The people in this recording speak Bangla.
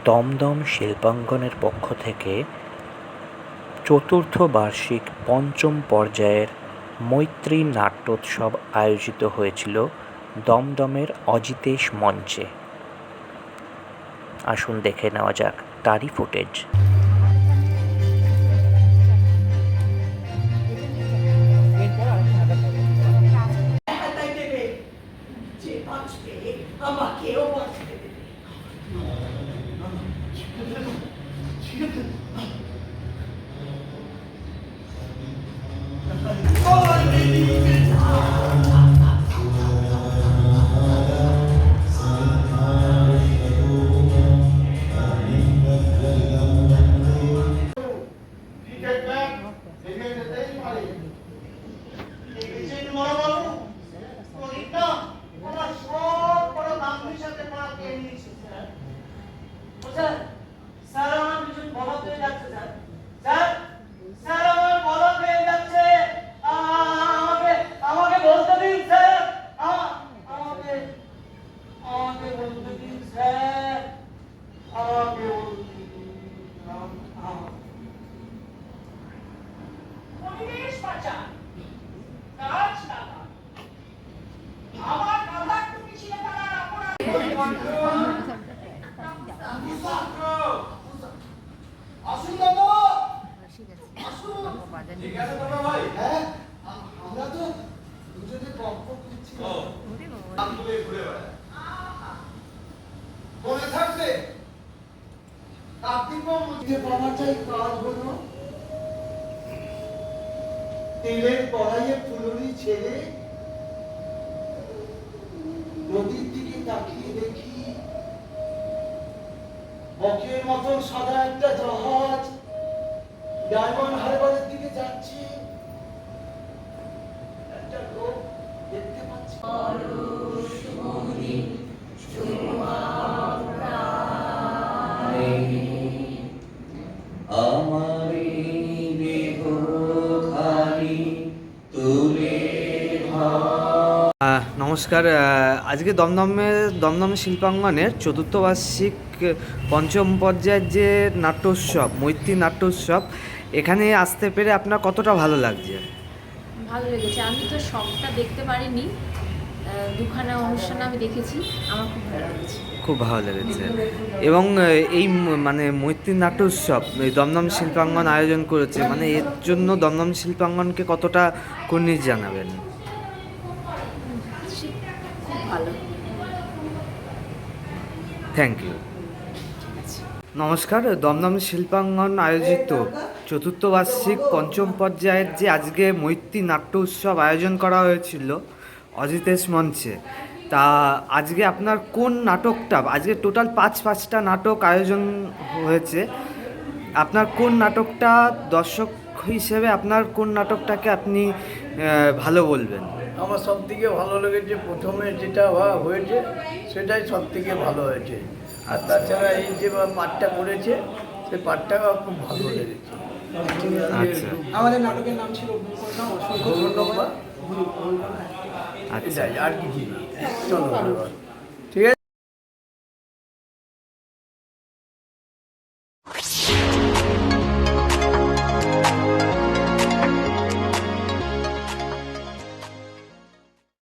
দমদম শিল্পাঙ্গনের পক্ষ থেকে চতুর্থ বার্ষিক পঞ্চম পর্যায়ের মৈত্রী নাট্যোৎসব আয়োজিত হয়েছিল দমদমের অজিতেশ মঞ্চে। আসুন দেখে নেওয়া যাক তারই ফুটেজ। তেলের কড়াইয়ে ফুলুরি ছেড়ে নদীর দিকে তাকিয়ে দেখি বকের মতন সাদা একটা জাহাজ ডায়মন্ড হারবারের দিকে যাচ্ছে। একটা লোক দেখতে পাচ্ছি। নমস্কার। আজকে দমদম শিল্পাঙ্গনের চতুর্থ বার্ষিক পঞ্চম পর্যায়ের যে নাট্যোৎসব, মৈত্রী নাট্যোৎসব, এখানে আসতে পেরে আপনার কতটা ভালো লাগছে? ভালো লেগেছে। আমি তো সবটা দেখতে পারিনি, দুখানা অনুষ্ঠান আমি দেখেছি, আমার খুব ভালো লেগেছে। খুব ভালো লেগেছে। এবং এই মানে মৈত্রী নাট্যোৎসব দমদম শিল্পাঙ্গন আয়োজন করেছে, মানে এর জন্য দমদম শিল্পাঙ্গনকে কতটা কুর্নিশ জানাবেন? ভালো। Thank you. নমস্কার। দমদম শিল্পাঙ্গন আয়োজিত চতুর্থ বার্ষিক পঞ্চম পর্যায়ের যে আজকে মৈত্রী নাট্য উৎসব আয়োজন করা হয়েছিল অজিতেশ মঞ্চে, তা আজকে আপনার কোন নাটকটা, আজকে টোটাল পাঁচটা নাটক আয়োজন হয়েছে, আপনার কোন নাটকটা দর্শক হিসেবে আপনার কোন নাটকটাকে আপনি ভালো বলবেন? আমার সব থেকে ভালো লেগেছে প্রথমে যেটা হয়েছে সেটাই সব থেকে ভালো হয়েছে। আর তাছাড়া এই যে পাঠটা করেছে সেই পাঠটাও খুব ভালো লেগেছে। আচ্ছা, আমাদের নাটকের নাম ছিল ধন্যবাদ। আচ্ছা, আর কিছু না, চলো ধন্যবাদ। ঠিক আছে।